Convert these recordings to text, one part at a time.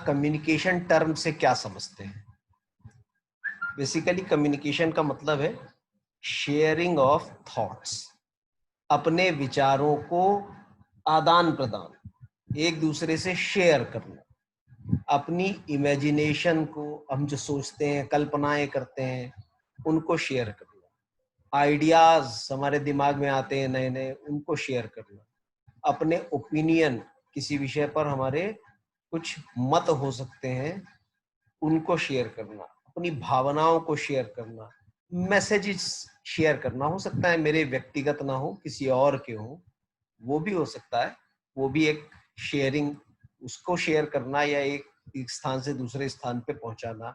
Communication term से क्या समझते हैं? बेसिकली कम्युनिकेशन का मतलब है शेयरिंग ऑफ थॉट्स, अपने विचारों को आदान प्रदान, एक दूसरे से शेयर करना, अपनी इमेजिनेशन को, हम जो सोचते हैं, कल्पनाएं करते हैं, उनको शेयर करना, आइडियाज हमारे दिमाग में आते हैं नए नए, उनको शेयर करना, अपने ओपिनियन, किसी विषय पर हमारे कुछ मत हो सकते हैं, उनको शेयर करना, अपनी भावनाओं को शेयर करना, मैसेजेस शेयर करना, हो सकता है मेरे व्यक्तिगत ना हो, किसी और के हो, वो भी हो सकता है, वो भी एक शेयरिंग, उसको शेयर करना या एक स्थान से दूसरे स्थान पे पहुंचाना,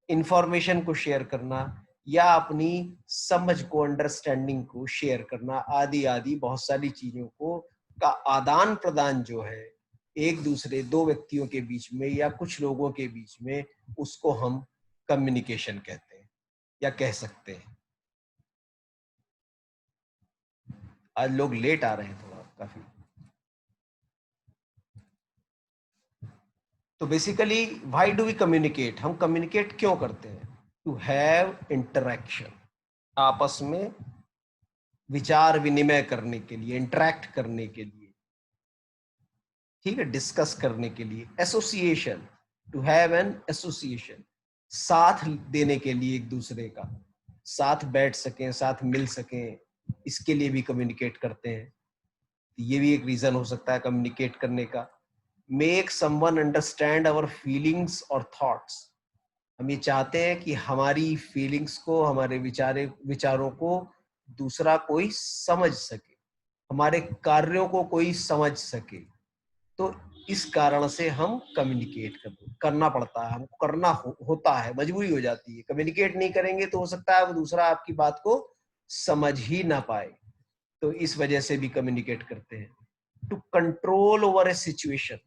इंफॉर्मेशन को शेयर करना या अपनी समझ को, अंडरस्टैंडिंग को शेयर करना, आदि आदि बहुत सारी चीजों को का आदान प्रदान जो है एक दूसरे दो व्यक्तियों के बीच में या कुछ लोगों के बीच में, उसको हम कम्युनिकेशन कहते हैं या कह सकते हैं। आज लोग लेट आ रहे हैं थोड़ा काफी। तो basically why do we communicate? हम कम्युनिकेट क्यों करते हैं? टू हैव इंटरेक्शन, आपस में विचार विनिमय करने के लिए, इंटरेक्ट करने के लिए, ठीक है, डिस्कस करने के लिए। Association, to have an association, साथ देने के लिए, एक दूसरे का साथ बैठ सकें, साथ मिल सकें, इसके लिए भी कम्युनिकेट करते हैं। ये भी एक रीजन हो सकता है कम्युनिकेट करने का। Make someone understand our feelings और थॉट्स, हम ये चाहते हैं कि हमारी फीलिंग्स को, हमारे विचारों को दूसरा कोई समझ सके, हमारे कार्यों को कोई समझ सके। तो इस कारण से हम कम्युनिकेट करना पड़ता है, हमको करना होता है, मजबूरी हो जाती है। कम्युनिकेट नहीं करेंगे तो हो सकता है वो दूसरा आपकी बात को समझ ही ना पाए, तो इस वजह से भी कम्युनिकेट करते हैं। To control over a situation,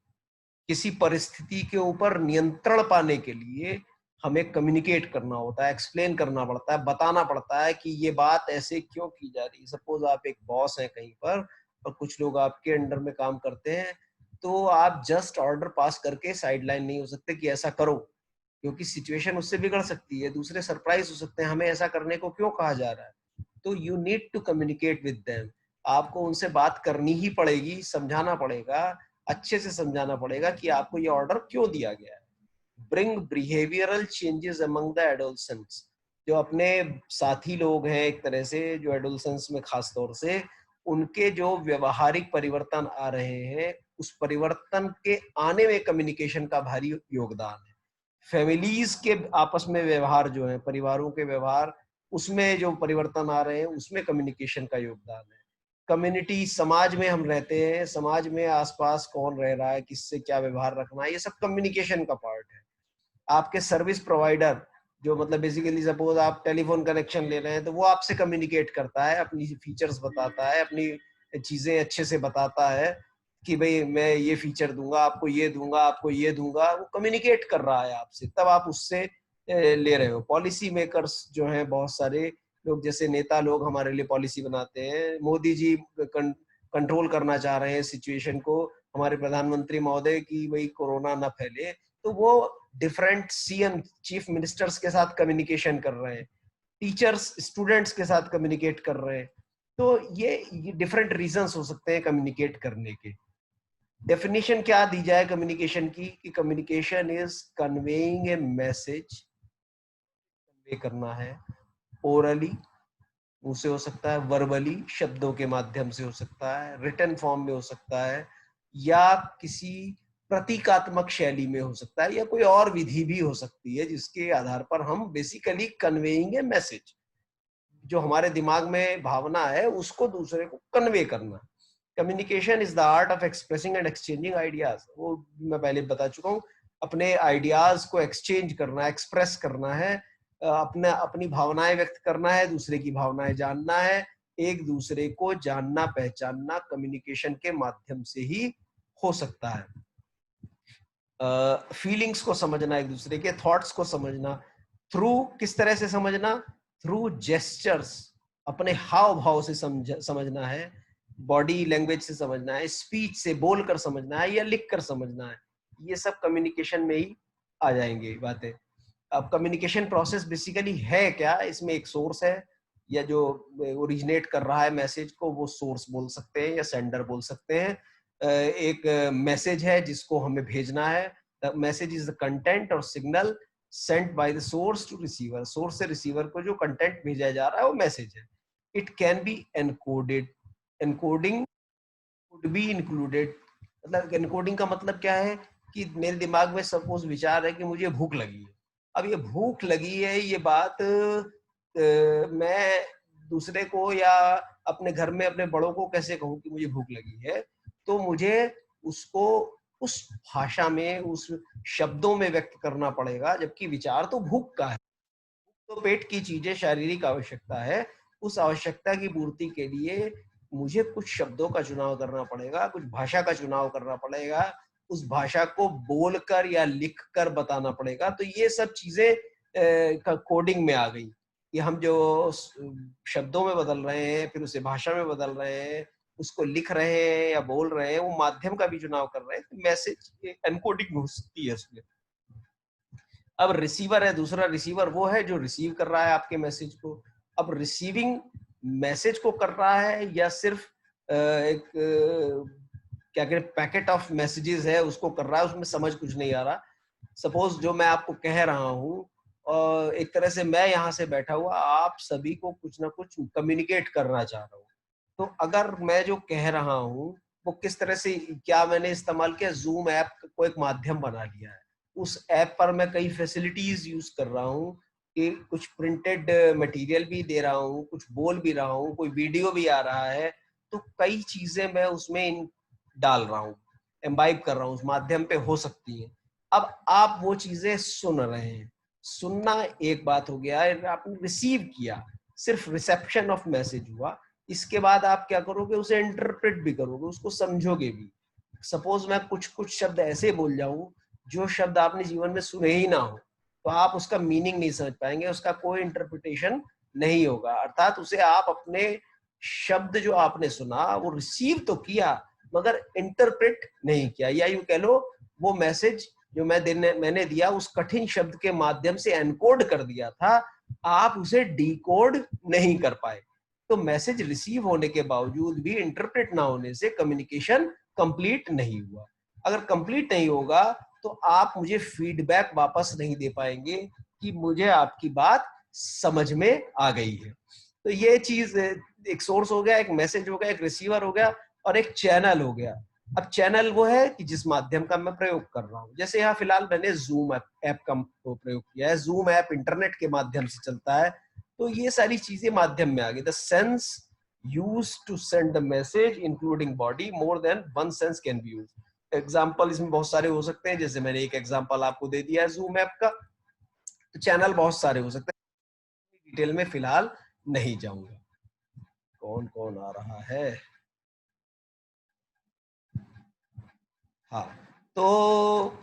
किसी परिस्थिति के ऊपर नियंत्रण पाने के लिए हमें कम्युनिकेट करना होता है, एक्सप्लेन करना पड़ता है, बताना पड़ता है कि ये बात ऐसे क्यों की जा रही है। सपोज आप एक बॉस हैं कहीं पर और कुछ लोग आपके अंडर में काम करते हैं, तो आप जस्ट ऑर्डर पास करके साइडलाइन नहीं हो सकते कि ऐसा करो, क्योंकि सिचुएशन उससे बिगड़ सकती है, दूसरे सरप्राइज हो सकते हैं, हमें ऐसा करने को क्यों कहा जा रहा है। तो you need to communicate with them, आपको उनसे बात करनी ही पड़ेगी, समझाना पड़ेगा, अच्छे से समझाना पड़ेगा कि आपको ये ऑर्डर क्यों दिया गया है। Bring behavioural changes among the adolescents, जो अपने साथी लोग हैं एक तरह से, जो एडोलसेंस में खास तौर से, उनके जो व्यवहारिक परिवर्तन आ रहे हैं, उस परिवर्तन के आने में कम्युनिकेशन का भारी योगदान है। फैमिलीज के आपस में व्यवहार जो है, परिवारों के व्यवहार, उसमें जो परिवर्तन आ रहे हैं, उसमें कम्युनिकेशन का योगदान है। कम्युनिटी, समाज में हम रहते हैं, समाज में आसपास कौन रह रहा है, किससे क्या व्यवहार रखना है, ये सब कम्युनिकेशन का पार्ट है। आपके सर्विस प्रोवाइडर, जो मतलब बेसिकली सपोज आप टेलीफोन कनेक्शन ले रहे हैं, तो वो आपसे कम्युनिकेट करता है, अपनी फीचर्स बताता है, अपनी चीजें अच्छे से बताता है कि भाई मैं ये फीचर दूंगा आपको, ये दूंगा आपको, ये दूंगा, वो कम्युनिकेट कर रहा है आपसे, तब आप उससे ले रहे हो। पॉलिसी मेकर्स जो हैं, बहुत सारे लोग, जैसे नेता लोग हमारे लिए पॉलिसी बनाते हैं। मोदी जी कंट्रोल करना चाह रहे हैं सिचुएशन को, हमारे प्रधानमंत्री महोदय, की भाई कोरोना ना फैले, तो वो डिफरेंट सीएम, चीफ मिनिस्टर्स के साथ कम्युनिकेशन कर रहे हैं, टीचर्स स्टूडेंट्स के साथ कम्युनिकेट कर रहे हैं। तो ये डिफरेंट रीजंस हो सकते हैं कम्युनिकेट करने के। डेफिनेशन क्या दी जाए कम्युनिकेशन की? कि communication is conveying A message, convey करना है, ओरली, मुंह से हो सकता है, वर्बली, शब्दों के माध्यम से हो सकता है, रिटन फॉर्म में हो सकता है, या किसी प्रतीकात्मक शैली में हो सकता है, या कोई और विधि भी हो सकती है जिसके आधार पर हम बेसिकली कन्वेइंग ए मैसेज, जो हमारे दिमाग में भावना है उसको दूसरे को कन्वे करना। Communication is the art of expressing and exchanging ideas, वो मैं पहले बता चुका हूँ। अपने आइडियाज को एक्सचेंज करना, एक्सप्रेस करना है, अपना अपनी भावनाएं व्यक्त करना है, दूसरे की भावनाएं जानना है, एक दूसरे को जानना पहचानना कम्युनिकेशन के माध्यम से ही हो सकता है। फीलिंग्स को समझना, एक दूसरे के थॉट्स को समझना, थ्रू, किस तरह से समझना? थ्रू जेस्चर्स, अपने हाव भाव से समझना है, बॉडी लैंग्वेज से समझना है, स्पीच से बोलकर समझना है या लिख कर समझना है। ये सब कम्युनिकेशन में ही आ जाएंगे बातें। अब कम्युनिकेशन प्रोसेस बेसिकली है क्या, इसमें एक सोर्स है या जो ओरिजिनेट कर रहा है मैसेज को वो सोर्स बोल सकते हैं या सेंडर बोल सकते हैं। एक मैसेज है जिसको हमें भेजना है, the message is the content और signal sent by the source to receiver. Source से रिसीवर को जो कंटेंट भेजा जा रहा है वो मैसेज है। It can be encoded, encoding could be included. मतलब एनकोडिंग का मतलब क्या है कि मेरे दिमाग में सपोज विचार है कि मुझे भूख लगी है। अब ये भूख लगी है ये बात मैं दूसरे को या अपने घर में अपने बड़ों को कैसे कहूँ कि मुझे भूख लगी है, तो मुझे उसको उस भाषा में उस शब्दों में व्यक्त करना पड़ेगा, जबकि विचार तो भूख का है। तो पेट की चीजें शारीरिक आवश्यकता है, उस आवश्यकता की पूर्ति के लिए मुझे कुछ शब्दों का चुनाव करना पड़ेगा, कुछ भाषा का चुनाव करना पड़ेगा, उस भाषा को बोलकर या लिखकर बताना पड़ेगा। तो ये सब चीजें कोडिंग में आ गई कि हम जो शब्दों में बदल रहे हैं, फिर उसे भाषा में बदल रहे हैं, उसको लिख रहे हैं या बोल रहे हैं, वो माध्यम का भी चुनाव कर रहे हैं। तो मैसेज एनकोडिंग हो सकती है उसमें। अब रिसीवर है दूसरा, रिसीवर वो है जो रिसीव कर रहा है आपके मैसेज को। अब रिसीविंग मैसेज को कर रहा है या सिर्फ एक क्या कहते हैं पैकेट ऑफ मैसेजेस है उसको कर रहा है, उसमें समझ कुछ नहीं आ रहा। सपोज जो मैं आपको कह रहा हूँ और एक तरह से मैं यहाँ से बैठा हुआ आप सभी को कुछ ना कुछ कम्युनिकेट करना चाह रहा हूँ, तो अगर मैं जो कह रहा हूँ वो किस तरह से, क्या मैंने इस्तेमाल किया, जूम ऐप को एक माध्यम बना लिया है। उस ऐप पर मैं कई फैसिलिटीज यूज कर रहा हूँ कि कुछ प्रिंटेड मटेरियल भी दे रहा हूँ, कुछ बोल भी रहा हूँ, कोई वीडियो भी आ रहा है। तो कई चीजें मैं उसमें डाल रहा हूँ, एम्बाइब कर रहा हूँ, उस माध्यम पे हो सकती है। अब आप वो चीजें सुन रहे हैं, सुनना एक बात हो गया, आपने रिसीव किया, सिर्फ रिसेप्शन ऑफ मैसेज हुआ। इसके बाद आप क्या करोगे, उसे इंटरप्रेट भी करोगे, उसको समझोगे भी। सपोज मैं कुछ कुछ शब्द ऐसे बोल जाऊं जो शब्द आपने जीवन में सुने ही ना हो, तो आप उसका मीनिंग नहीं समझ पाएंगे, उसका कोई इंटरप्रिटेशन नहीं होगा। अर्थात उसे आप अपने शब्द जो आपने सुना वो रिसीव तो किया मगर इंटरप्रेट नहीं किया, या यूं कह लो वो मैसेज जो मैंने दिया उस कठिन शब्द के माध्यम से एनकोड कर दिया था, आप उसे डिकोड नहीं कर पाए। तो मैसेज रिसीव होने के बावजूद भी इंटरप्रेट ना होने से कम्युनिकेशन कंप्लीट नहीं हुआ। अगर कंप्लीट नहीं होगा तो आप मुझे फीडबैक वापस नहीं दे पाएंगे कि मुझे आपकी बात समझ में आ गई है। तो ये चीज एक सोर्स हो गया, एक मैसेज हो गया, एक रिसीवर हो गया और एक चैनल हो गया। अब चैनल वो है कि जिस माध्यम का मैं प्रयोग कर रहा हूँ। जैसे यहाँ फिलहाल मैंने जूम ऐप का प्रयोग किया है। जूम ऐप इंटरनेट के माध्यम से चलता है, तो ये सारी चीजें माध्यम में आ गई। The sense use to send the message including body, more than one sense can be use. Example इसमें बहुत सारे हो सकते हैं, जैसे मैंने एक एग्जाम्पल आपको दे दिया है जूम ऐप का। तो चैनल बहुत सारे हो सकते हैं, डिटेल में फिलहाल नहीं जाऊंगा। कौन कौन आ रहा है? हाँ, तो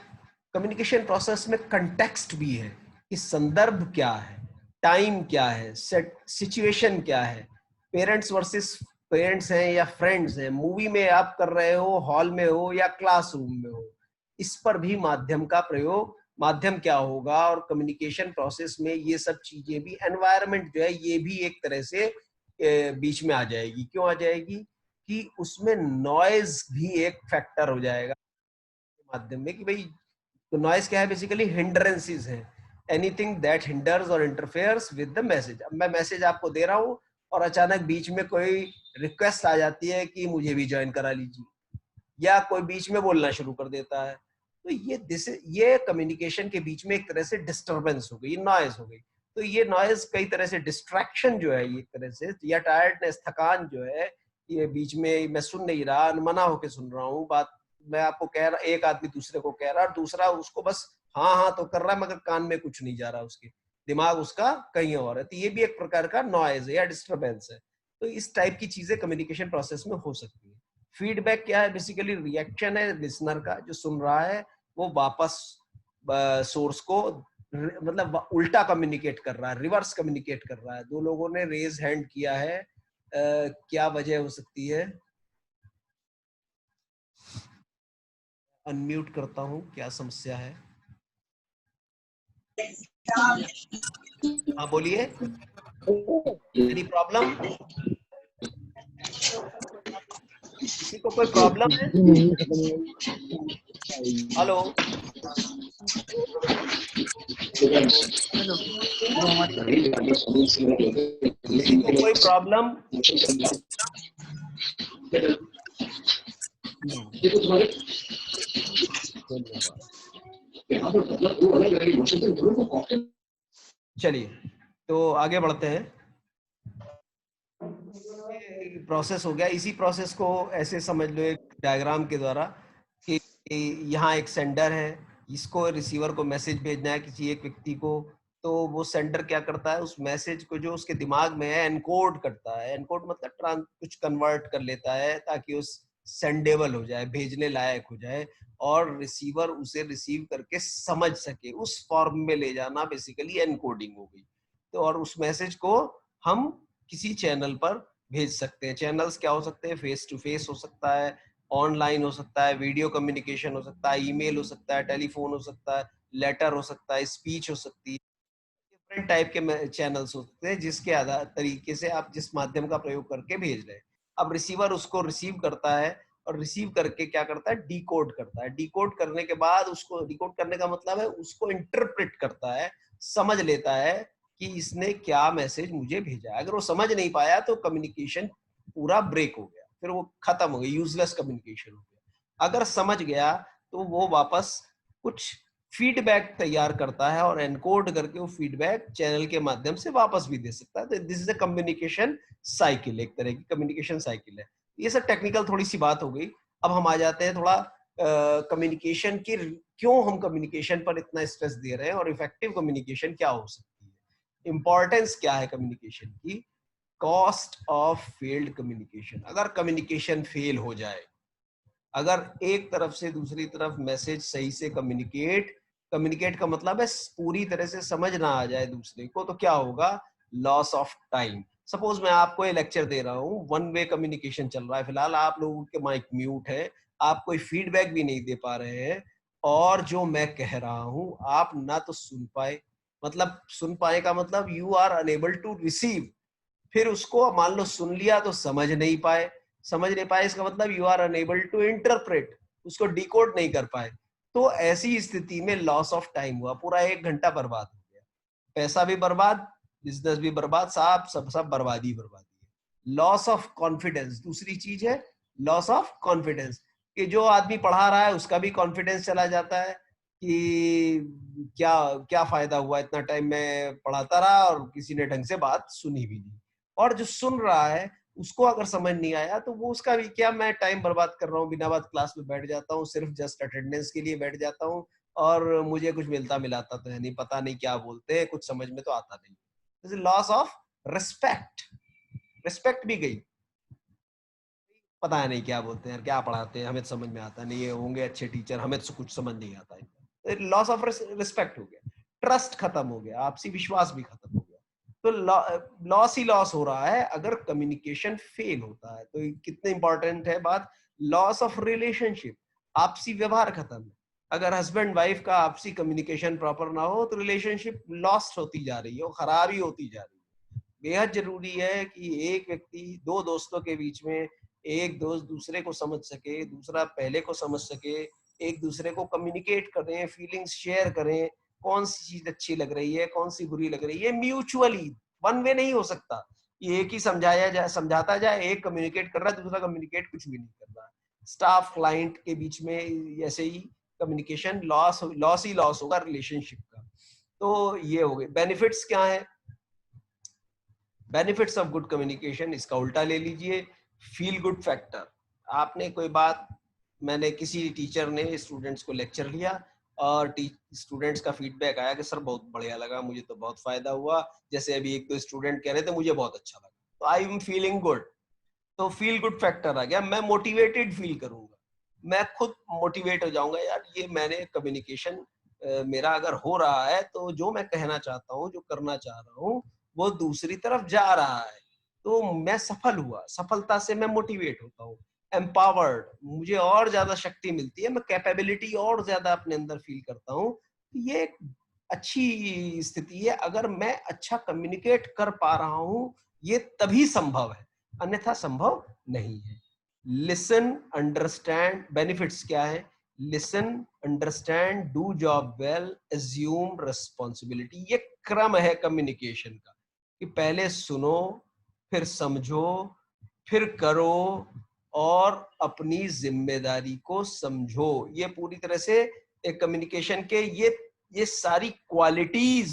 कम्युनिकेशन प्रोसेस में कंटेक्स्ट भी है कि संदर्भ क्या है, टाइम क्या है, सिचुएशन क्या है, पेरेंट्स वर्सेस पेरेंट्स हैं या फ्रेंड्स हैं, मूवी में आप कर रहे हो, हॉल में हो या क्लासरूम में हो, इस पर भी माध्यम का प्रयोग, माध्यम क्या होगा। और कम्युनिकेशन प्रोसेस में ये सब चीजें भी, एनवायरनमेंट जो है ये भी एक तरह से बीच में आ जाएगी। क्यों आ जाएगी कि उसमें नॉइज भी एक फैक्टर हो जाएगा माध्यम में कि भाई, तो नॉइज क्या है, बेसिकली हिंड्रेंसेस है, एनीथिंग दैट हिंडर्स और इंटरफेयर्स विद द मैसेज। अब मैं मैसेज आपको दे रहा हूँ और अचानक बीच में कोई रिक्वेस्ट आ जाती है कि मुझे भी ज्वाइन करा लीजिए, या कोई बीच में बोलना शुरू कर देता है, तो ये कम्युनिकेशन के बीच में एक तरह से डिस्टरबेंस हो गई, नॉइज हो गई। तो ये नॉइज कई तरह से डिस्ट्रैक्शन जो है, ये एक तरह से, या टायर्डनेस, थकान जो है, ये बीच में मैं सुन नहीं रहा, अनमना होके सुन रहा हूँ बात, मैं आपको कह रहा, एक आदमी दूसरे को कह रहा है, दूसरा उसको बस हाँ हाँ तो कर रहा है मगर कान में कुछ नहीं जा रहा, उसके दिमाग उसका कहीं और है। तो ये भी एक प्रकार का नॉइज है या डिस्टरबेंस है। तो इस टाइप की चीजें कम्युनिकेशन प्रोसेस में हो सकती है। फीडबैक क्या है, बेसिकली रिएक्शन है लिसनर का, जो सुन रहा है वो वापस सोर्स को मतलब उल्टा कम्युनिकेट कर रहा है, रिवर्स कम्युनिकेट कर रहा है। दो लोगों ने रेज हैंड किया है, क्या वजह हो सकती है? अनम्यूट करता हूँ, क्या समस्या है? हाँ बोलिए, एनी प्रॉब्लम? किसी को कोई प्रॉब्लम है? हेलो, किसी को कोई प्रॉब्लम? चलिए तो आगे बढ़ते हैं। प्रोसेस हो गया। इसी प्रोसेस को ऐसे समझ लो एक डायग्राम के द्वारा कि यहाँ एक सेंडर है, इसको रिसीवर को मैसेज भेजना है किसी एक व्यक्ति को, तो वो सेंडर क्या करता है, उस मैसेज को जो उसके दिमाग में है एनकोड करता है। एनकोड मतलब कुछ कन्वर्ट कर लेता है ताकि उस सेंडेबल हो जाए, भेजने लायक हो जाए, और रिसीवर उसे रिसीव करके समझ सके। उस फॉर्म में ले जाना बेसिकली एनकोडिंग हो गई। तो और उस मैसेज को हम किसी चैनल पर भेज सकते हैं। चैनल्स क्या हो सकते हैं? फेस टू फेस हो सकता है, ऑनलाइन हो सकता है, वीडियो कम्युनिकेशन हो सकता है, ईमेल हो सकता है, टेलीफोन हो सकता है, लेटर हो सकता है, स्पीच हो सकती है। डिफरेंट टाइप के चैनल्स होते हैं जिसके आधार तरीके से आप जिस माध्यम का प्रयोग करके भेज रहे हैं। अब रिसीवर उसको रिसीव करता है, और रिसीव करके क्या करता है? डिकोड करता है। डिकोड करने के बाद उसको, डिकोड करने का मतलब है उसको इंटरप्रेट करता है, समझ लेता है कि इसने क्या मैसेज मुझे भेजा है। अगर वो समझ नहीं पाया तो कम्युनिकेशन पूरा ब्रेक हो गया, फिर वो खत्म हो गया, यूजलेस कम्युनिकेशन हो गया। अगर समझ गया तो वो वापस कुछ फीडबैक तैयार करता है और एनकोड करके वो फीडबैक चैनल के माध्यम से वापस भी दे सकता है। तो this is a communication cycle, एक तरह की कम्युनिकेशन साइकिल है। ये सब टेक्निकल थोड़ी सी बात हो गई। अब हम आ जाते हैं थोड़ा कम्युनिकेशन की, क्यों हम कम्युनिकेशन पर इतना स्ट्रेस दे रहे हैं और इफेक्टिव कम्युनिकेशन क्या हो सकती है, इंपॉर्टेंस क्या है कम्युनिकेशन की, कॉस्ट ऑफ फेल्ड कम्युनिकेशन। अगर कम्युनिकेशन फेल हो जाए, अगर एक तरफ से दूसरी तरफ मैसेज सही से कम्युनिकेट कम्युनिकेट का मतलब है पूरी तरह से समझ ना आ जाए दूसरे को, तो क्या होगा? Loss of time. सपोज मैं आपको ये लेक्चर दे रहा हूँ, वन वे कम्युनिकेशन चल रहा है, फिलहाल आप लोगों के माइक म्यूट है, आप कोई फीडबैक भी नहीं दे पा रहे हैं, और जो मैं कह रहा हूँ आप ना तो सुन पाए, मतलब सुन पाए का मतलब you are unable to receive, फिर उसको मान लो सुन लिया तो समझ नहीं पाए, समझ नहीं पाए इसका मतलब you are unable to interpret, उसको डिकोड नहीं कर पाए। तो ऐसी स्थिति में लॉस ऑफ टाइम हुआ, पूरा 1 घंटा बर्बाद हो गया, पैसा भी बर्बाद, बिजनेस भी बर्बाद, सब बर्बादी बर्बादी है। लॉस ऑफ कॉन्फिडेंस दूसरी चीज है, लॉस ऑफ कॉन्फिडेंस, कि जो आदमी पढ़ा रहा है उसका भी कॉन्फिडेंस चला जाता है कि क्या क्या फायदा हुआ, इतना टाइम मैं पढ़ाता रहा और किसी ने ढंग से बात सुनी भी नहीं। और जो सुन रहा है उसको अगर समझ नहीं आया तो वो उसका भी क्या, मैं टाइम बर्बाद कर रहा हूँ, बिना बात क्लास में बैठ जाता हूँ, सिर्फ जस्ट अटेंडेंस के लिए बैठ जाता हूँ, और मुझे कुछ मिलता मिलाता तो है नहीं, पता नहीं क्या बोलते हैं, कुछ समझ में तो आता नहीं। लॉस ऑफ रिस्पेक्ट, रिस्पेक्ट भी गई, पता नहीं क्या बोलते हैं, क्या पढ़ाते हैं, हमें तो समझ में आता नहीं है, होंगे अच्छे टीचर, हमें तो कुछ समझ नहीं आता है। लॉस ऑफ रिस्पेक्ट हो गया, ट्रस्ट खत्म हो गया, आपसी विश्वास भी खत्म हो गया। तो लॉस ही लॉस हो रहा है अगर कम्युनिकेशन फेल होता है। तो कितने इंपॉर्टेंट है बात, लॉस ऑफ रिलेशनशिप, आपसी व्यवहार खत्म है। अगर हस्बैंड वाइफ का आपसी कम्युनिकेशन प्रॉपर ना हो तो रिलेशनशिप लॉस्ट होती जा रही है, खराब ही होती जा रही है। बेहद जरूरी है कि एक व्यक्ति, दो दोस्तों के बीच में, एक दोस्त दूसरे को समझ सके, दूसरा पहले को समझ सके, एक दूसरे को कम्युनिकेट करें, फीलिंग्स शेयर करें, कौन सी चीज अच्छी लग रही है, कौन सी बुरी लग रही है, म्यूचुअली, वन वे नहीं हो सकता। ये एक ही समझाया जाए, समझाता जाए, एक कम्युनिकेट कर रहा है, दूसरा कम्युनिकेट कुछ भी नहीं कर रहा है। स्टाफ क्लाइंट के बीच में ऐसे ही कम्युनिकेशन लॉस ही लॉस होगा रिलेशनशिप का। तो ये हो गए बेनिफिट्स। क्या है बेनिफिट्स ऑफ गुड कम्युनिकेशन? इसका उल्टा ले लीजिए, फील गुड फैक्टर। आपने कोई बात, मैंने किसी टीचर ने स्टूडेंट्स को लेक्चर लिया और स्टूडेंट्स का फीडबैक आया कि सर बहुत बढ़िया लगा, मुझे तो बहुत फायदा हुआ, जैसे अभी एक दो स्टूडेंट कह रहे थे मुझे बहुत अच्छा लगा, तो आई एम फीलिंग गुड। तो फील गुड फैक्टर आ गया, मैं मोटिवेटेड फील करूंगा, मैं खुद मोटिवेट हो जाऊंगा, यार ये मैंने कम्युनिकेशन मेरा अगर हो रहा है तो जो मैं कहना चाहता हूँ, जो करना चाह रहा हूँ, वो दूसरी तरफ जा रहा है, तो मैं सफल हुआ, सफलता से मैं मोटिवेट होता हूँ। एम्पावर्ड, मुझे और ज्यादा शक्ति मिलती है, मैं कैपेबिलिटी और ज्यादा अपने अंदर फील करता हूँ। ये एक अच्छी स्थिति है। अगर मैं अच्छा कम्युनिकेट कर पा रहा हूँ, ये तभी संभव है, अन्यथा संभव नहीं है। लिसन, अंडरस्टैंड, बेनिफिट्स क्या है? Listen, understand, do job well, assume responsibility. ये क्रम है कम्युनिकेशन का, कि पहले सुनो, फिर समझो, फिर करो, और अपनी जिम्मेदारी को समझो। ये पूरी तरह से एक कम्युनिकेशन के ये सारी क्वालिटीज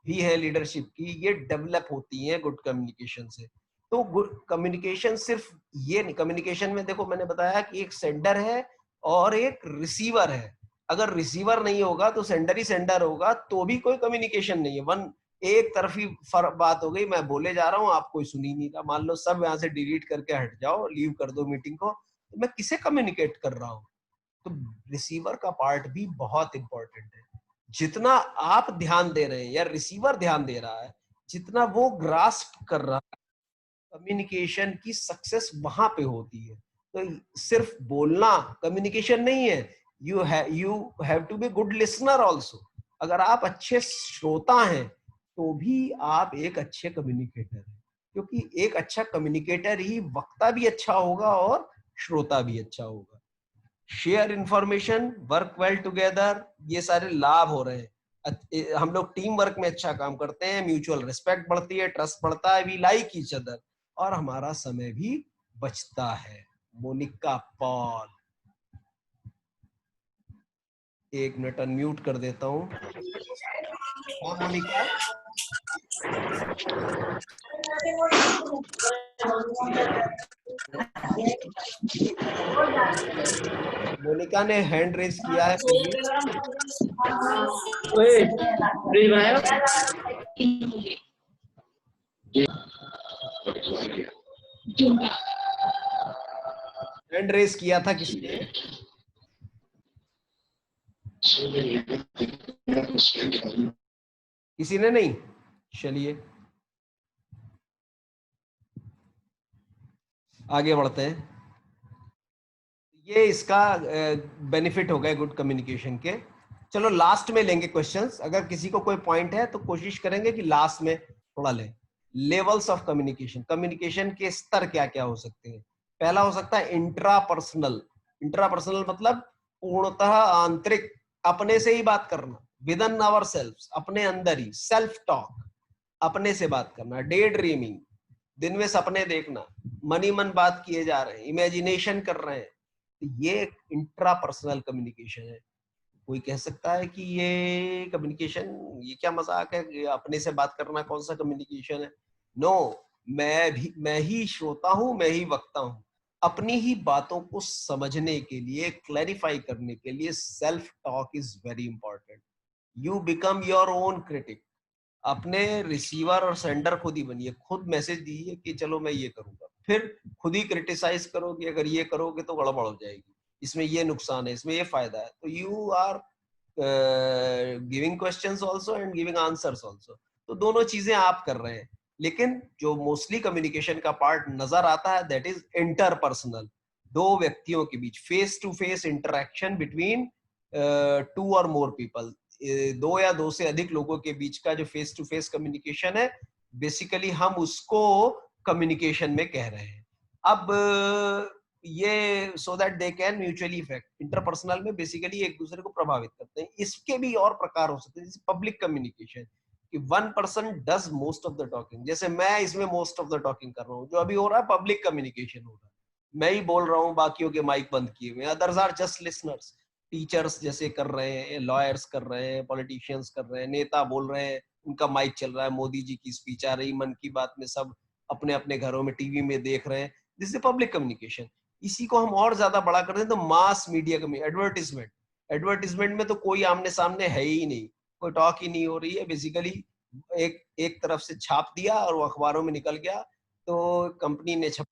भी है लीडरशिप की, ये डेवलप होती हैं गुड कम्युनिकेशन से। तो गुड कम्युनिकेशन सिर्फ ये नहीं, कम्युनिकेशन में देखो मैंने बताया कि एक सेंडर है और एक रिसीवर है। अगर रिसीवर नहीं होगा तो सेंडर ही सेंडर होगा, तो भी कोई कम्युनिकेशन नहीं है। वन एक तरफी बात हो गई, मैं बोले जा रहा हूँ, आप कोई सुन ही नहीं रहा। मान लो सब यहाँ से डिलीट करके हट जाओ, लीव कर दो मीटिंग को, तो मैं किसे कम्युनिकेट कर रहा हूँ? तो रिसीवर का पार्ट भी बहुत इंपॉर्टेंट है। जितना आप ध्यान दे रहे हैं या रिसीवर ध्यान दे रहा है, जितना वो ग्रास्प कर रहा है, कम्युनिकेशन की सक्सेस वहां पे होती है। तो सिर्फ बोलना कम्युनिकेशन नहीं है, you have to be good listener also. अगर आप अच्छे श्रोता हैं तो भी आप एक अच्छे कम्युनिकेटर हैं, क्योंकि एक अच्छा कम्युनिकेटर ही वक्ता भी अच्छा होगा और श्रोता भी अच्छा होगा। Share information, work well together, ये सारे लाभ हो रहे हैं। हम लोग टीम वर्क में अच्छा काम करते हैं, म्यूचुअल रिस्पेक्ट बढ़ती है, ट्रस्ट बढ़ता है, वी लाइक ईच अदर, और हमारा समय भी बचता है। मोनिका पॉल, एक मिनट अनम्यूट कर देता हूँ। हाँ मोनिका, मोनिका ने हैंड रेज किया है प्लीज। हैंड रेज किया था किसी ने? किसी ने नहीं? चलिए आगे बढ़ते हैं। ये इसका बेनिफिट हो गए गुड कम्युनिकेशन के। चलो लास्ट में लेंगे क्वेश्चंस। अगर किसी को कोई पॉइंट है तो कोशिश करेंगे कि लास्ट में थोड़ा लें। लेवल्स ऑफ कम्युनिकेशन, कम्युनिकेशन के स्तर क्या क्या हो सकते हैं? पहला हो सकता है इंट्रापर्सनल। इंट्रापर्सनल मतलब पूर्णतः आंतरिक, अपने से ही बात करना, विद इन आवर सेल्फ, अपने अंदर ही, सेल्फ टॉक, अपने से बात करना। डे ड्रीमिंग, दिन में सपने देखना, मन ही मन बात किए जा रहे हैं, इमेजिनेशन कर रहे हैं, तो ये इंट्रापर्सनल कम्युनिकेशन है। कोई कह सकता है कि ये कम्युनिकेशन, ये क्या मजाक है, ये अपने से बात करना कौन सा कम्युनिकेशन है? नो, मैं ही श्रोता हूं, मैं ही वक्ता हूं। अपनी ही बातों को समझने के लिए, क्लैरिफाई करने के लिए self talk is very important. You become your own critic. अपने रिसीवर और सेंडर खुद ही बनिए, खुद मैसेज दीजिए कि चलो मैं ये करूंगा, फिर खुद ही क्रिटिसाइज करो कि अगर ये करोगे तो गड़बड़ हो जाएगी, इसमें ये नुकसान है, इसमें ये फायदा है। तो you are giving questions also and giving answers also, तो दोनों चीजें आप कर रहे हैं। लेकिन जो मोस्टली कम्युनिकेशन का पार्ट नजर आता है, दैट इज इंटरपर्सनल, दो व्यक्तियों के बीच, face to face interaction between two और मोर पीपल, दो या दो से अधिक लोगों के बीच का जो फेस टू फेस कम्युनिकेशन है, बेसिकली हम उसको कम्युनिकेशन में कह रहे हैं। अब ये so that they can mutually effect, interpersonal में बेसिकली एक दूसरे को प्रभावित करते हैं। इसके भी और प्रकार हो सकते हैं, जैसे पब्लिक कम्युनिकेशन, कि one person does most of the talking, जैसे मैं इसमें मोस्ट ऑफ द टॉकिंग कर रहा हूँ, जो अभी हो रहा है पब्लिक कम्युनिकेशन हो रहा है, मैं ही बोल रहा हूँ, बाकियों के माइक बंद किए हुए, others are just listeners. Teachers जैसे कर रहे हैं, लॉयर्स कर रहे हैं, पॉलिटिशियंस कर रहे हैं, नेता बोल रहे हैं, उनका माइक चल रहा है, मोदी जी की स्पीच आ रही, मन की बात में सब अपने अपने घरों में टीवी में देख रहे हैं, दिस इज पब्लिक कम्युनिकेशन। इसी को हम और ज्यादा बड़ा कर दें तो mass media communication, advertisement. Advertisement में तो कोई आमने सामने है ही नहीं, कोई टॉक ही नहीं हो रही है, बेसिकली एक एक तरफ से छाप दिया और वो अखबारों में निकल गया, तो कंपनी ने छप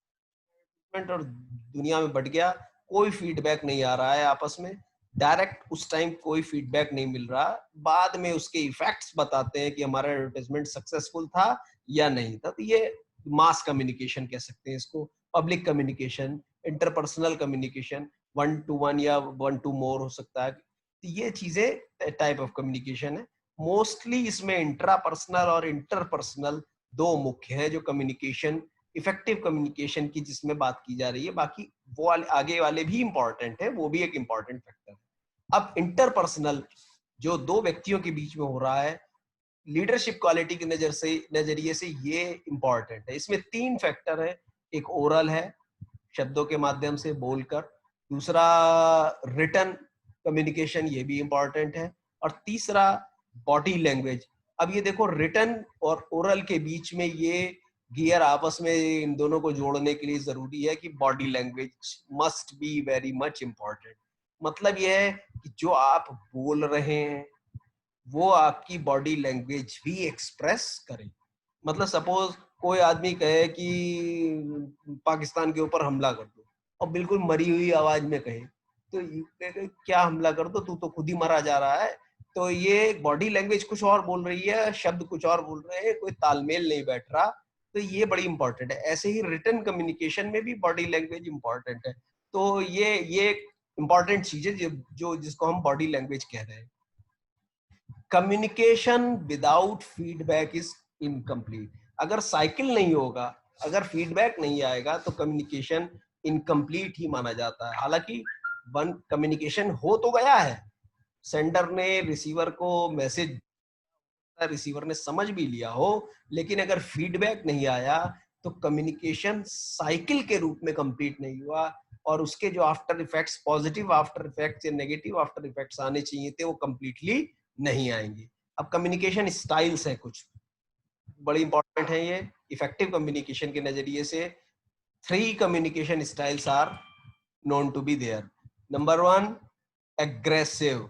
और दुनिया में बट गया। कोई फीडबैक नहीं आ रहा है आपस में, डायरेक्ट उस टाइम कोई फीडबैक नहीं मिल रहा, बाद में उसके इफेक्ट्स बताते हैं कि हमारा एडवर्टाइजमेंट सक्सेसफुल था या नहीं था। तो ये मास कम्युनिकेशन कह सकते हैं इसको, public communication, interpersonal communication 1 to 1 या 1 to more हो सकता है। तो ये चीजें टाइप ऑफ कम्युनिकेशन है। मोस्टली इसमें इंट्रापर्सनल और इंटरपर्सनल दो मुख्य है जो कम्युनिकेशन, इफेक्टिव कम्युनिकेशन की जिसमें बात की जा रही है। बाकी वो आगे वाले भी इंपॉर्टेंट है, वो भी एक इंपॉर्टेंट फैक्टर है। अब इंटरपर्सनल जो दो व्यक्तियों के बीच में हो रहा है, लीडरशिप क्वालिटी के नजरिए से ये इंपॉर्टेंट है। इसमें 3 फैक्टर है। एक ओरल है, शब्दों के माध्यम से बोलकर, दूसरा रिटन कम्युनिकेशन, ये भी इंपॉर्टेंट है, और तीसरा बॉडी लैंग्वेज। अब ये देखो, रिटन और ओरल के बीच में ये गियर आपस में इन दोनों को जोड़ने के लिए जरूरी है कि body language must be very much important. मतलब ये है कि जो आप बोल रहे हैं वो आपकी बॉडी लैंग्वेज भी एक्सप्रेस करे। मतलब सपोज कोई आदमी कहे कि पाकिस्तान के ऊपर हमला कर दो, और बिल्कुल मरी हुई आवाज में कहे, तो क्या हमला कर दो, तू तो खुद ही मरा जा रहा है। तो ये बॉडी लैंग्वेज कुछ और बोल रही है, शब्द कुछ और बोल रहे हैं, कोई तालमेल नहीं बैठ रहा। तो ये बड़ी इंपॉर्टेंट है। ऐसे ही रिटन कम्युनिकेशन में भी बॉडी लैंग्वेज इंपॉर्टेंट है। तो ये इंपॉर्टेंट चीज है जो जिसको हम बॉडी लैंग्वेज कह रहे हैं। Communication without feedback is incomplete. अगर साइकिल नहीं होगा, अगर फीडबैक नहीं आएगा, तो कम्युनिकेशन इनकम्प्लीट ही माना जाता है। हालांकि वन कम्युनिकेशन हो तो गया है, सेंडर ने रिसीवर को मैसेज, रिसीवर ने समझ भी लिया हो, लेकिन अगर फीडबैक नहीं आया तो कम्युनिकेशन साइकिल के रूप में कंप्लीट नहीं हुआ, और उसके जो after effects, positive after effects या नेगेटिव आफ्टर इफेक्ट्स आने चाहिए थे, वो कंप्लीटली नहीं आएंगे। अब कम्युनिकेशन स्टाइल्स है, कुछ बड़ी इंपॉर्टेंट है ये इफेक्टिव कम्युनिकेशन के नजरिए से। 3 communication styles are known to be there. Number 1, aggressive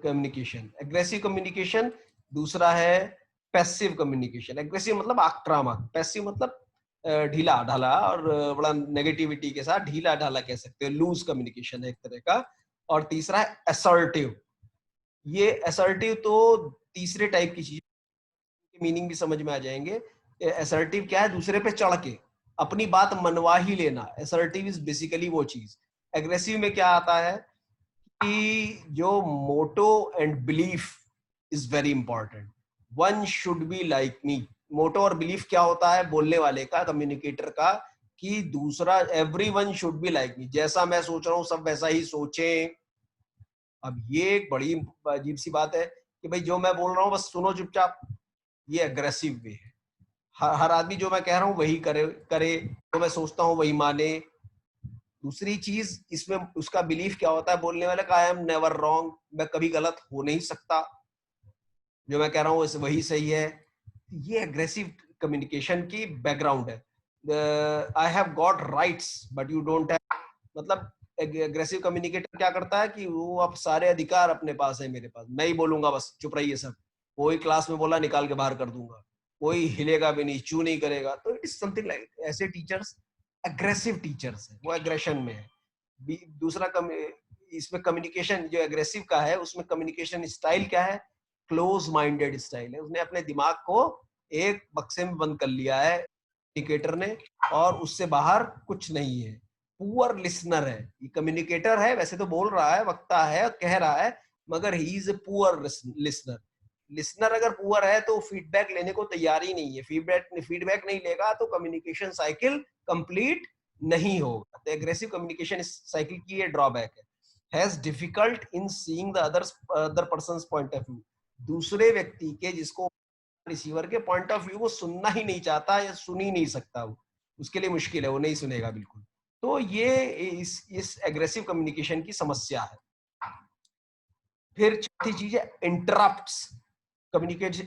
communication। दूसरा है पैसिव कम्युनिकेशन। एग्रेसिव मतलब आक्रामक, पैसिव मतलब ढीला ढाला, और बड़ा नेगेटिविटी के साथ ढीला ढाला कह सकते हो, लूज कम्युनिकेशन है एक तरह का। और तीसरा है असर्टिव। ये असर्टिव तो तीसरे टाइप की चीज, मीनिंग भी समझ में आ जाएंगे। असर्टिव क्या है? दूसरे पे चढ़ के अपनी बात मनवा ही लेना। असर्टिव इज बेसिकली वो चीज। एग्रेसिव में क्या आता है कि जो motto and belief is very important. One should be like me. Motto और बिलीफ क्या होता है बोलने वाले का, कम्युनिकेटर का, कि दूसरा एवरीवन शुड बी लाइक मी, जैसा मैं सोच रहा हूं सब वैसा ही सोचें। अब ये एक बड़ी अजीब सी बात है कि भाई जो मैं बोल रहा हूं बस सुनो चुपचाप। ये अग्रेसिव वे है। हर आदमी जो मैं कह रहा हूं वही करे, जो मैं सोचता हूं वही माने। दूसरी चीज इसमें उसका बिलीफ क्या होता है बोलने वाले का, आई एम नेवर रॉन्ग, मैं कभी गलत हो नहीं सकता, जो मैं कह रहा हूँ वही सही है। ये एग्रेसिव कम्युनिकेशन की बैकग्राउंड है। I have got rights but you don't have. मतलब एग्रेसिव कम्युनिकेटर क्या करता है कि वो अब सारे अधिकार अपने पास है, मेरे पास, मैं ही बोलूंगा, बस चुप रहिए सब। कोई क्लास में बोला निकाल के बाहर कर दूंगा, कोई हिलेगा भी नहीं, चू नहीं करेगा। तो इट इज समथिंग लाइक, ऐसे टीचर्स एग्रेसिव टीचर्स है, वो एग्रेशन में है। दूसरा इसमें कम्युनिकेशन जो एग्रेसिव का है उसमें कम्युनिकेशन स्टाइल क्या है? क्लोज माइंडेड स्टाइल है। उसने अपने दिमाग को एक बक्से में बंद कर लिया है कम्युनिकेटर ने, और उससे बाहर कुछ नहीं है। पुअर लिसनर है ये कम्युनिकेटर है, वैसे तो बोल रहा है, वक्ता है, कह रहा है, मगर he is a poor listener. Listener अगर पुअर है तो फीडबैक लेने को तैयार ही नहीं है। फीडबैक नहीं लेगा तो कम्युनिकेशन साइकिल कंप्लीट नहीं होगा। तो एग्रेसिव कम्युनिकेशन साइकिल की ये ड्रॉबैक है। Has difficult in seeing the other persons point of view. दूसरे व्यक्ति के, जिसको रिसीवर के पॉइंट ऑफ व्यू वो सुनना ही नहीं चाहता या सुन ही नहीं सकता, वो उसके लिए मुश्किल है, वो नहीं सुनेगा बिल्कुल। तो ये इस एग्रेसिव कम्युनिकेशन की समस्या है। फिर चौथी चीज है इंटरप्ट्स। कम्युनिकेशन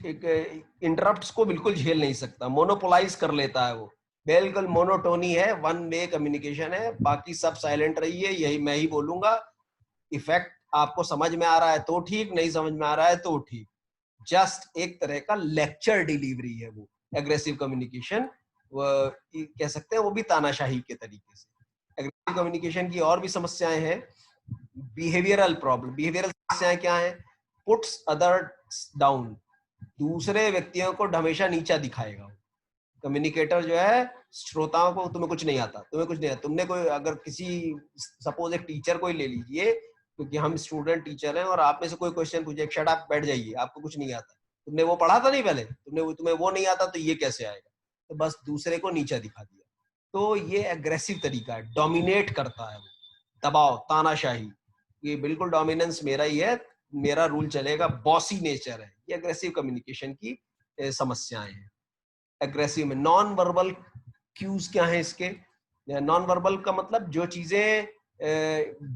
इंटरप्ट्स को बिल्कुल झेल नहीं सकता, मोनोपोलाइज कर लेता है वो। बिल्कुल मोनोटोनी है, वन वे कम्युनिकेशन है, बाकी सब साइलेंट रहिए, यही मैं ही बोलूंगा। इफेक्ट आपको समझ में आ रहा है तो ठीक, नहीं समझ में आ रहा है तो ठीक। जस्ट एक तरह का लेक्चर डिलीवरी है वो एग्रेसिव कम्युनिकेशन, कह सकते हैं वो भी तानाशाही के तरीके से। एग्रेसिव कम्युनिकेशन की और भी समस्याएं हैं। बिहेवियरल प्रॉब्लम, बिहेवियरल समस्याएं क्या है? पुट्स अदर्स डाउन, दूसरे व्यक्तियों को हमेशा नीचा दिखाएगा। कम्युनिकेटर जो है श्रोताओं को तुम्हें कुछ नहीं आता, तुम्हें कुछ नहीं आता। तुमने कोई अगर किसी सपोज एक टीचर को ही ले लीजिए, क्योंकि हम स्टूडेंट टीचर हैं, और आप में से कोई क्वेश्चन पूछे, शट अप बैठ जाइए, आपको कुछ नहीं आता, तुमने वो पढ़ा था नहीं पहले, तुम्हें वो नहीं आता तो ये कैसे आएगा, तो बस दूसरे को नीचा दिखा दिया। तो ये एग्रेसिव तरीका है, डोमिनेट करता है वो, दबाव, तानाशाही, ये बिल्कुल डोमिनेंस मेरा ही है, मेरा रूल चलेगा, बॉसी नेचर है। ये एग्रेसिव कम्युनिकेशन की समस्याएं हैं। एग्रेसिव में नॉन वर्बल क्यूज क्या है इसके? नॉन वर्बल का मतलब जो चीजें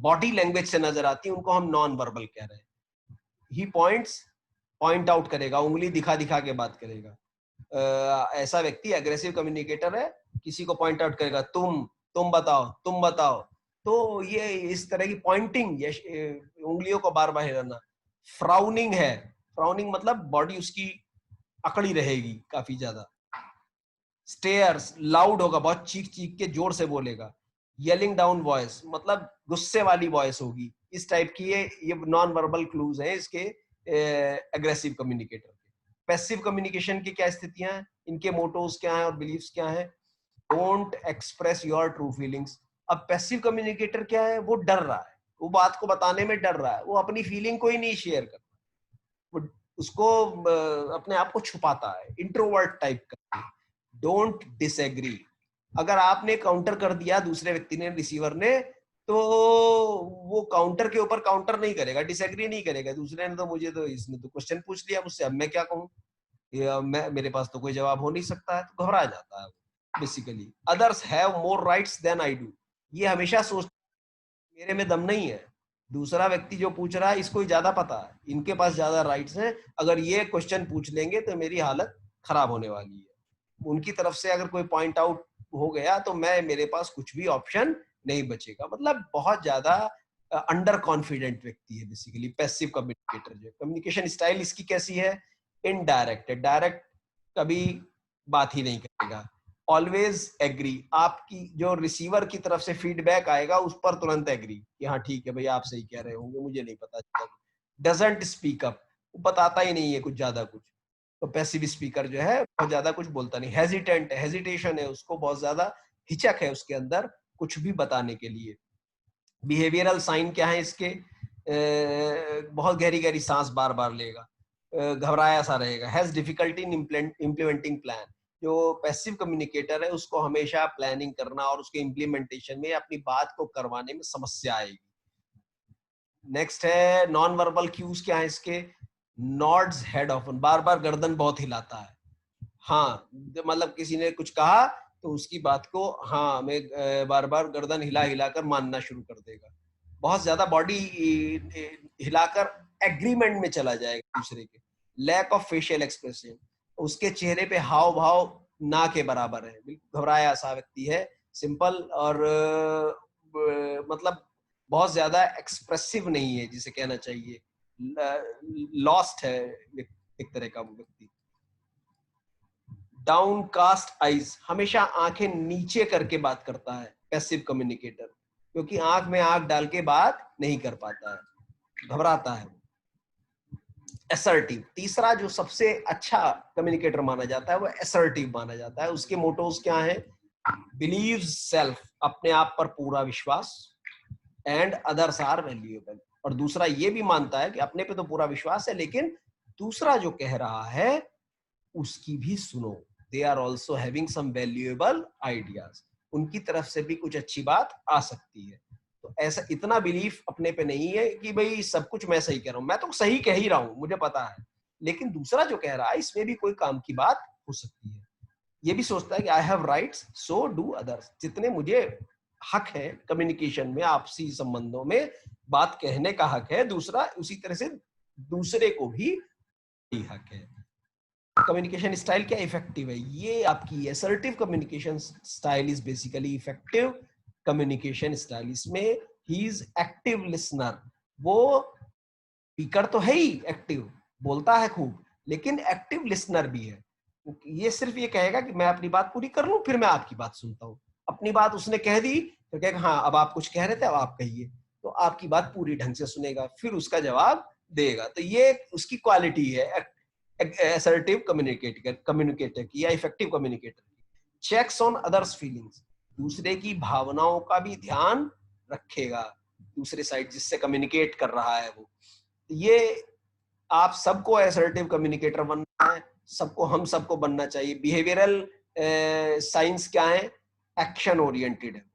बॉडी लैंग्वेज से नजर आती हैं उनको हम नॉन वर्बल कह रहे हैं। ही पॉइंट आउट करेगा, उंगली दिखा दिखा के बात करेगा। ऐसा व्यक्ति एग्रेसिव कम्युनिकेटर है, किसी को पॉइंट आउट करेगा, तुम बताओ, तुम बताओ। तो ये इस तरह की पॉइंटिंग, उंगलियों को बार बार हिलाना। फ्राउनिंग है, फ्राउनिंग मतलब बॉडी उसकी अकड़ी रहेगी काफी ज्यादा। स्टेयर्स, लाउड होगा, बहुत चीख चीख के जोर से बोलेगा। येलिंग डाउन वॉइस मतलब गुस्से वाली वॉइस होगी। इस टाइप की ये नॉन वर्बल क्लूज हैं इसके एग्रेसिव कम्युनिकेटर के। पैसिव कम्युनिकेशन की क्या स्थितियां हैं, इनके मोटोज क्या हैं और बिलीव्स क्या हैं? Don't express your true feelings. अब पैसिव कम्युनिकेटर क्या है? वो डर रहा है, वो बात को बताने में डर रहा है, वो अपनी फीलिंग को ही नहीं शेयर करता, वो उसको अपने आप को छुपाता है, इंट्रोवर्ट टाइप का। Don't disagree. अगर आपने काउंटर कर दिया, दूसरे व्यक्ति ने, रिसीवर ने, तो वो काउंटर के ऊपर काउंटर नहीं करेगा, डिसएग्री नहीं करेगा। दूसरे ने तो मुझे तो, इसने तो क्वेश्चन पूछ लिया मुझसे, अब मैं क्या कहूँ, मेरे पास तो कोई जवाब हो नहीं सकता है, तो घबरा जाता है basically. Others have more rights than I do. ये हमेशा सोच, मेरे में दम नहीं है, दूसरा व्यक्ति जो पूछ रहा है इसको ही ज्यादा पता है, इनके पास ज्यादा राइट्स हैं, अगर ये क्वेश्चन पूछ लेंगे तो मेरी हालत खराब होने वाली है। उनकी तरफ से अगर कोई पॉइंट आउट हो गया तो मेरे पास कुछ भी ऑप्शन नहीं बचेगा। मतलब बहुत ज्यादा अंडर कॉन्फिडेंट व्यक्ति है बेसिकली पैसिव कम्युनिकेटर। जो कम्युनिकेशन स्टाइल इसकी कैसी है? इनडायरेक्ट है, डायरेक्ट कभी बात ही नहीं करेगा। ऑलवेज एग्री, आपकी जो रिसीवर की तरफ से फीडबैक आएगा उस पर तुरंत एग्री कि हाँ ठीक है भाई, आप सही कह रहे होंगे, मुझे नहीं पता। डजंट स्पीक अप, वो बताता ही नहीं है कुछ ज्यादा कुछ। तो पैसिव स्पीकर जो है बहुत ज्यादा कुछ बोलता नहीं। हेजिटेंट, हेजिटेशन है उसको, बहुत ज्यादा हिचक है उसके अंदर कुछ भी बताने के लिए। बिहेवियरल साइन क्या है इसके? बहुत गहरी गहरी सांस बार बार लेगा, घबराया सा रहेगा। Has difficulty in implementing plan. जो पैसिव कम्युनिकेटर है उसको हमेशा प्लानिंग करना और उसके इम्प्लीमेंटेशन में, अपनी बात को करवाने में समस्या आएगी। नेक्स्ट है नॉन वर्बल क्यूज क्या है इसके? नॉड्स हेड ऑफन, बार बार गर्दन बहुत हिलाता है। हाँ, मतलब किसी ने कुछ कहा तो उसकी बात को हाँ में बार बार गर्दन हिला हिलाकर मानना शुरू कर देगा। बहुत ज्यादा बॉडी हिलाकर एग्रीमेंट में चला जाएगा दूसरे के। लैक ऑफ फेशियल एक्सप्रेशन, उसके चेहरे पे हाव भाव ना के बराबर है, बिल्कुल घबराया सा व्यक्ति है, सिंपल और मतलब बहुत ज्यादा एक्सप्रेसिव नहीं है जिसे कहना चाहिए, लॉस्ट है एक तरह का वो व्यक्ति। डाउन कास्ट आईज, हमेशा आंखें नीचे करके बात करता है पैसिव कम्युनिकेटर, क्योंकि आंख में आंख डाल के बात नहीं कर पाता है, घबराता है। असर्टिव, तीसरा जो सबसे अच्छा कम्युनिकेटर माना जाता है वो असर्टिव माना जाता है। उसके मोटोज क्या है? बिलीव्स सेल्फ, अपने आप पर पूरा विश्वास, एंड अदर्स आर वैल्यूएबल, और दूसरा ये भी मानता है कि अपने पे तो पूरा विश्वास है लेकिन दूसरा जो कह रहा है उसकी भी सुनो। They are also having some valuable ideas, उनकी तरफ से भी कुछ अच्छी बात आ सकती है। तो ऐसा इतना बिलीफ अपने पे नहीं है कि भाई सब कुछ मैं सही कह रहा हूँ, मैं तो सही कह ही रहा हूँ, मुझे पता है, लेकिन दूसरा जो कह रहा है इसमें भी कोई काम की बात हो सकती है। ये भी सोचता है कि I have rights so do others, जितने मुझे हक है कम्युनिकेशन में, आपसी संबंधों में बात कहने का हक है, दूसरा उसी तरह से दूसरे को भी हक है। कम्युनिकेशन स्टाइल क्या इफेक्टिव है? ये आपकी assertive communication style is basically effective communication style. इसमें ही इज एक्टिव लिसनर, वो स्पीकर तो है ही, एक्टिव बोलता है खूब, लेकिन एक्टिव लिसनर भी है। ये सिर्फ ये कहेगा कि मैं अपनी बात पूरी कर लूं फिर मैं आपकी बात सुनता हूँ। अपनी बात उसने कह दी तो कहेगा हाँ अब आप कुछ कह रहे थे अब आप कहिए, तो आपकी बात पूरी ढंग से सुनेगा फिर उसका जवाब देगा। तो ये उसकी क्वालिटी है असर्टिव कम्युनिकेटर की या इफेक्टिव कम्युनिकेटर की। चेक्स ऑन अदर्स फीलिंग्स, दूसरे की भावनाओं का भी ध्यान रखेगा, दूसरे साइड जिससे कम्युनिकेट कर रहा है वो। ये आप सबको असर्टिव कम्युनिकेटर बनना है, सबको, हम सबको बनना चाहिए। बिहेवियरल साइंस क्या है? एक्शन ओरिएंटेड है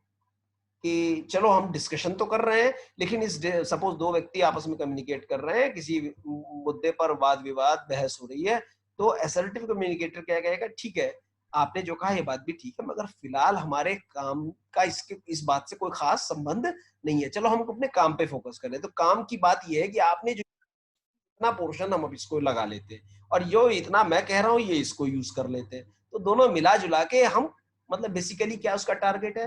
कि चलो हम डिस्कशन तो कर रहे हैं, लेकिन इस सपोज दो व्यक्ति आपस में कम्युनिकेट कर रहे हैं, किसी मुद्दे पर वाद विवाद बहस हो रही है, तो असर्टिव कम्युनिकेटर क्या कहेगा, ठीक है आपने जो कहा ये बात भी ठीक है, मगर फिलहाल हमारे काम का इसके इस बात से कोई खास संबंध नहीं है, चलो हम अपने काम पे फोकस करें। तो काम की बात ये है कि आपने जो इतना पोर्शन हम अब इसको लगा लेते हैं, और जो इतना मैं कह रहा हूँ ये इसको यूज कर लेते हैं, तो दोनों मिला जुला के हम, मतलब बेसिकली क्या उसका टारगेट है?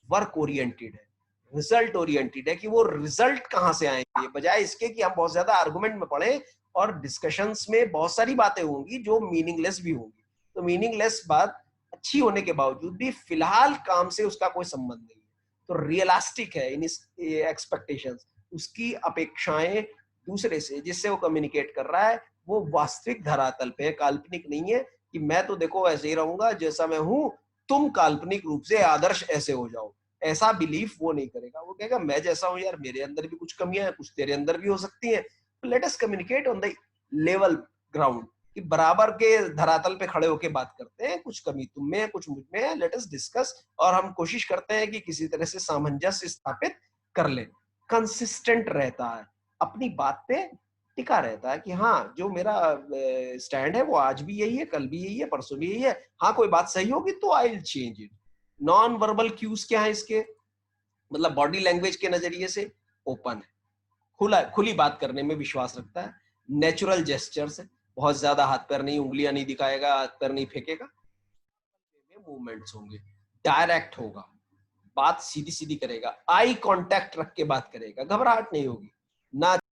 वर्क ओरिएंटेड है, रिजल्ट ओरिएंटेड है, कि वो रिजल्ट कहाँ से आएंगे, बजाय इसके कि हम बहुत ज्यादा आर्गुमेंट में पड़े और डिस्कशंस में बहुत सारी बातें होंगी जो मीनिंगलेस भी होंगी। तो मीनिंगलेस बात अच्छी होने के बावजूद भी फिलहाल काम से उसका कोई संबंध नहीं है, तो रियलिस्टिक है इन एक्सपेक्टेशंस, उसकी अपेक्षाएं दूसरे से जिससे वो कम्युनिकेट कर रहा है वो वास्तविक धरातल पे है, काल्पनिक नहीं है कि मैं तो देखो ऐसे ही रहूंगा जैसा मैं हूं, तुम काल्पनिक रूप से आदर्श ऐसे हो जाओ। ऐसा बिलीफ वो नहीं करेगा, वो कहेगा मैं जैसा हूं यार, मेरे अंदर भी कुछ कमियां हैं, कुछ तेरे अंदर भी हो सकती हैं, let us communicate on the level ground, कि बराबर के धरातल पे खड़े होके बात करते हैं, कुछ कमी तुम में है कुछ मुझ में है, लेट अस डिस्कस, और हम कोशिश करते हैं कि किसी तरह से सामंजस्य स्थापित कर ले। कंसिस्टेंट रहता है, अपनी बात पे टिका रहता है कि हाँ जो मेरा स्टैंड है वो आज भी यही है, कल भी यही है, परसों भी यही है, हाँ कोई बात सही होगी तो I will change it. Non verbal cues क्या है इसके? मतलब बॉडी लैंग्वेज के नजरिए से ओपन है, खुली बात करने में विश्वास रखता है, नेचुरल जेस्चर्स है, बहुत ज्यादा हाथ पैर नहीं, उंगलियां नहीं दिखाएगा, हाथ पैर नहीं फेंकेगा, मूवमेंट्स होंगे, डायरेक्ट होगा, बात सीधी सीधी करेगा, आई कांटेक्ट रख के बात करेगा, घबराहट नहीं होगी, ना